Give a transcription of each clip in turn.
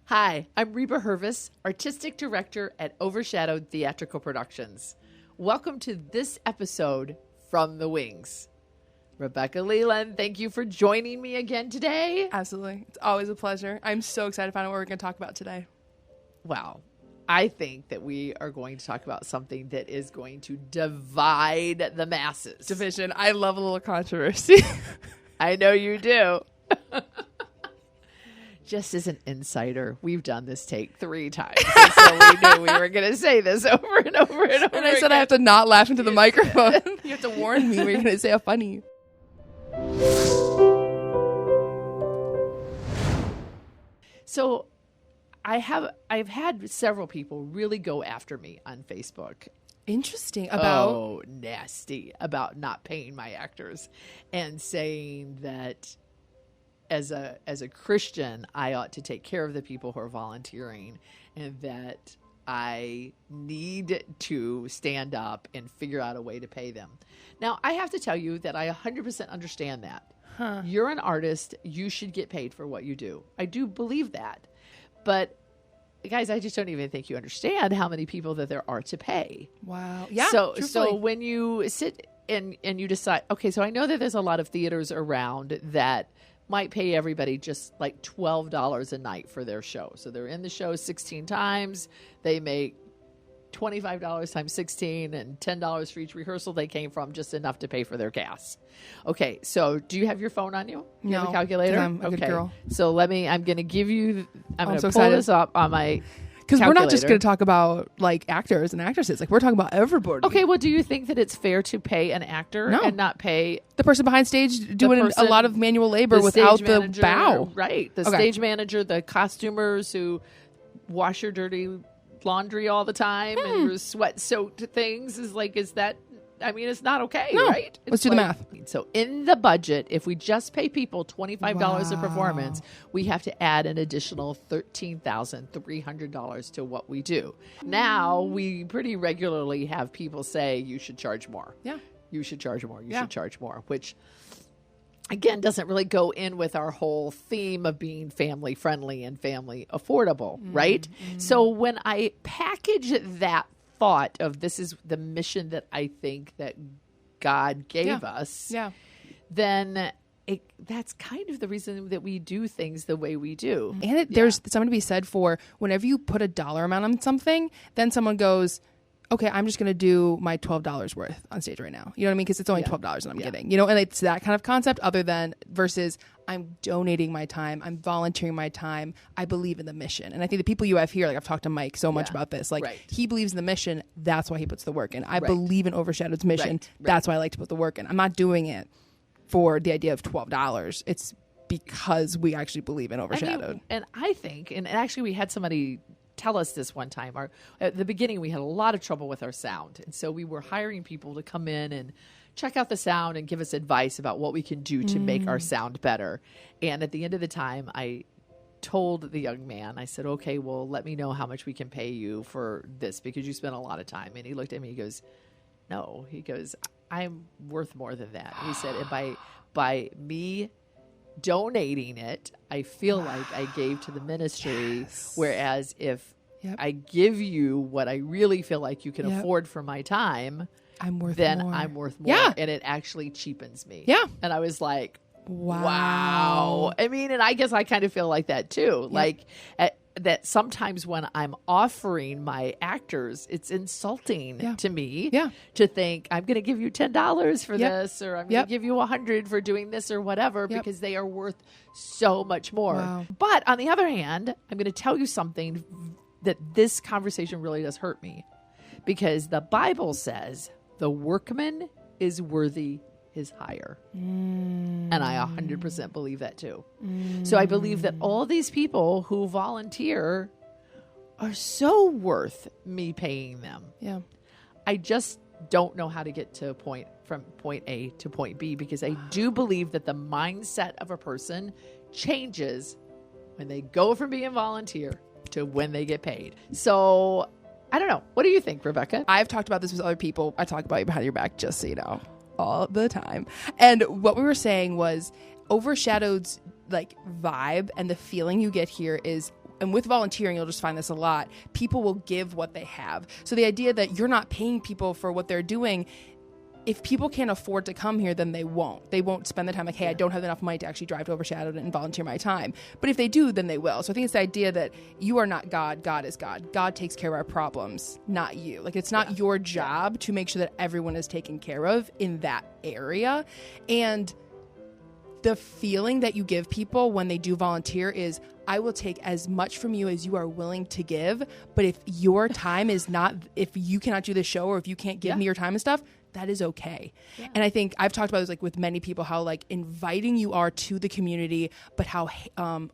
Hi, I'm Reba Hervis, Artistic Director at Overshadowed Theatrical Productions. Welcome to this episode from the Wings. Rebecca Leland, thank you for joining me again today. Absolutely. It's always a pleasure. I'm so excited to find out what we're going to talk about today. Wow. I think that we are going to talk about something that is going to divide the masses. Division. I love a little controversy. I know you do. Just as an insider, we've done this take 3 times. So we knew we were going to say this over and over and over. And I said I have to not laugh into the microphone. You have to warn me when you're going to say a funny. So I've had several people really go after me on Facebook. Interesting. About? Oh, nasty. About not paying my actors and saying that as a Christian, I ought to take care of the people who are volunteering and that I need to stand up and figure out a way to pay them. Now, I have to tell you that I 100% understand that. Huh. You're an artist. You should get paid for what you do. I do believe that. But guys, I just don't even think you understand how many people that there are to pay. Wow. Yeah. So when you sit and you decide, okay, so I know that there's a lot of theaters around that might pay everybody just like $12 a night for their show. So they're in the show 16 times. They make $25 times 16 and $10 for each rehearsal they came from, just enough to pay for their gas. Okay, so do you have your phone on you? You have a calculator? I'm a good girl. So I'm going to give you, I'm going to so pull excited. this up on my Because we're not just calculator. going to talk about like actors and actresses. Like we're talking about everybody. Okay, well, do you think that it's fair to pay an actor No. and not pay The person behind stage doing person- a lot of manual labor the without stage the manager, bow. Right. The Okay. stage manager, the costumers who wash your dirty laundry all the time and your sweat-soaked things is that, I mean, it's not okay, No. right? Let's It's do the math. So in the budget, if we just pay people $25 a Wow. performance, we have to add an additional $13,300 to what we do. Now, we pretty regularly have people say, you should charge more. Yeah. You should charge more. You Yeah. should charge more, which again doesn't really go in with our whole theme of being family friendly and family affordable, right? So when I package that thought of this is the mission that I think that God gave us, Yeah. then that's kind of the reason that we do things the way we do. And there's something to be said for whenever you put a dollar amount on something, then someone goes, okay, I'm just going to do my $12 worth on stage right now. You know what I mean? Because it's only $12 that I'm getting, and it's that kind of concept versus I'm donating my time. I'm volunteering my time. I believe in the mission. And I think the people you have here, like I've talked to Mike so much about this, like he believes in the mission. That's why he puts the work in. I believe in Overshadowed's mission. Right. That's why I like to put the work in. I'm not doing it for the idea of $12. It's because we actually believe in Overshadowed. And I think, and actually we had somebody tell us this one time. At the beginning, we had a lot of trouble with our sound. And so we were hiring people to come in and check out the sound and give us advice about what we can do to make our sound better. And at the end of the time, I told the young man, I said, okay, well, let me know how much we can pay you for this because you spent a lot of time. And he looked at me, he goes, no. He goes, I'm worth more than that. He said, and by me donating it, I feel like I gave to the ministry, whereas if I give you what I really feel like you can afford for my time, I'm worth then more. I'm worth more, Yeah. and it actually cheapens me. Yeah. And I was like, Wow. I mean, and I guess I kind of feel like that too. Like that sometimes when I'm offering my actors, it's insulting to me to think I'm going to give you $10 for this, or I'm going to give you $100 for doing this or whatever, because they are worth so much more. Wow. But on the other hand, I'm going to tell you something that this conversation really does hurt me, because the Bible says the workman is worthy his hire. And I 100% believe that too. So I believe that all these people who volunteer are so worth me paying them. Yeah. I just don't know how to get from point A to point B, because I do believe that the mindset of a person changes when they go from being volunteer to when they get paid. So I don't know. What do you think, Rebecca? I've talked about this with other people. I talk about you behind your back, just so you know, all the time. And what we were saying was Overshadowed's like vibe and the feeling you get here is and with volunteering, you'll just find this a lot. People will give what they have. So the idea that you're not paying people for what they're doing, if people can't afford to come here, then they won't. They won't spend the time like, hey, I don't have enough money to actually drive to Overshadowed and volunteer my time. But if they do, then they will. So I think it's the idea that you are not God. God is God. God takes care of our problems, not you. Like, it's not your job to make sure that everyone is taken care of in that area. And the feeling that you give people when they do volunteer is, I will take as much from you as you are willing to give. But if your time is not, if you cannot do the show or if you can't give me your time and stuff, that is okay. Yeah. And I think I've talked about this like with many people, how like inviting you are to the community, but how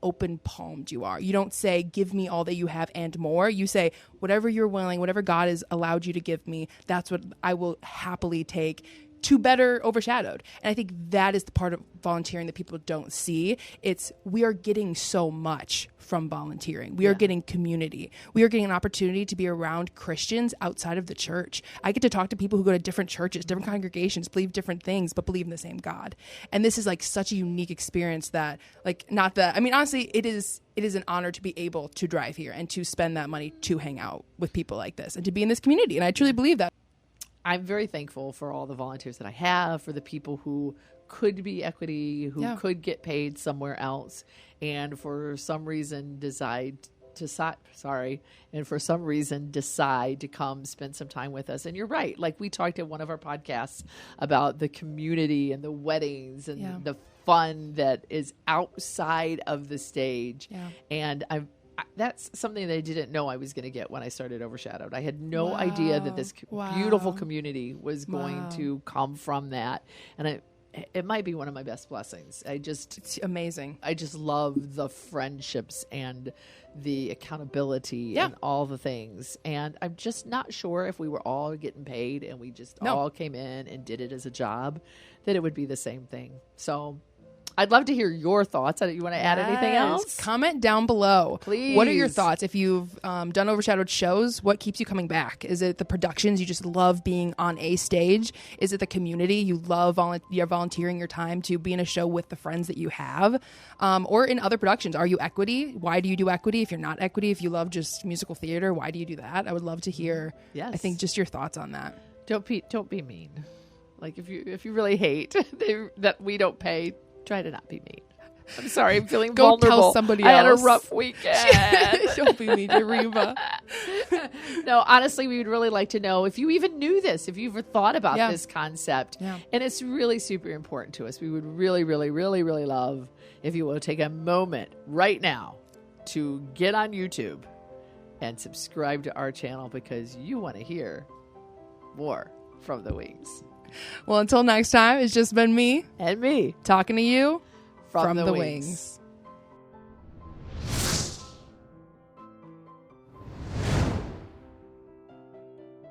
open palmed you are. You don't say, give me all that you have and more. You say, whatever you're willing, whatever God has allowed you to give me, that's what I will happily take to better Overshadowed. And I think that is the part of volunteering that people don't see. It's, we are getting so much from volunteering. We are getting community. We are getting an opportunity to be around Christians outside of the church. I get to talk to people who go to different churches, different congregations, believe different things, but believe in the same God. And this is like such a unique experience that, like, not that, I mean, honestly, it is an honor to be able to drive here and to spend that money to hang out with people like this and to be in this community. And I truly believe that. I'm very thankful for all the volunteers that I have, for the people who could be equity, who could get paid somewhere else, and for some reason decide to come spend some time with us. And you're right. Like, we talked in one of our podcasts about the community and the weddings and the fun that is outside of the stage. Yeah. And that's something that I didn't know I was going to get when I started Overshadowed. I had no idea that this beautiful community was going to come from that. And it might be one of my best blessings. It's amazing. I just love the friendships and the accountability and all the things. And I'm just not sure if we were all getting paid and we just all came in and did it as a job, that it would be the same thing. So I'd love to hear your thoughts. You want to add anything else? Comment down below. Please. What are your thoughts? If you've done Overshadowed shows, what keeps you coming back? Is it the productions? You just love being on a stage? Is it the community? You love you're volunteering your time to be in a show with the friends that you have? Or in other productions? Are you equity? Why do you do equity? If you're not equity, if you love just musical theater, why do you do that? I would love to hear, I think, just your thoughts on that. Don't be mean. Like, if you really hate that we don't pay, try to not be mean. I'm sorry, I'm feeling Go vulnerable. Tell somebody else. I had a rough weekend. Don't be mean to Reba. No, honestly, we would really like to know if you even knew this, if you ever thought about this concept. Yeah. And it's really super important to us. We would really, really, really, really love if you will take a moment right now to get on YouTube and subscribe to our channel, because you want to hear more from the Wings. Well, until next time, it's just been me and me talking to you from the Wings.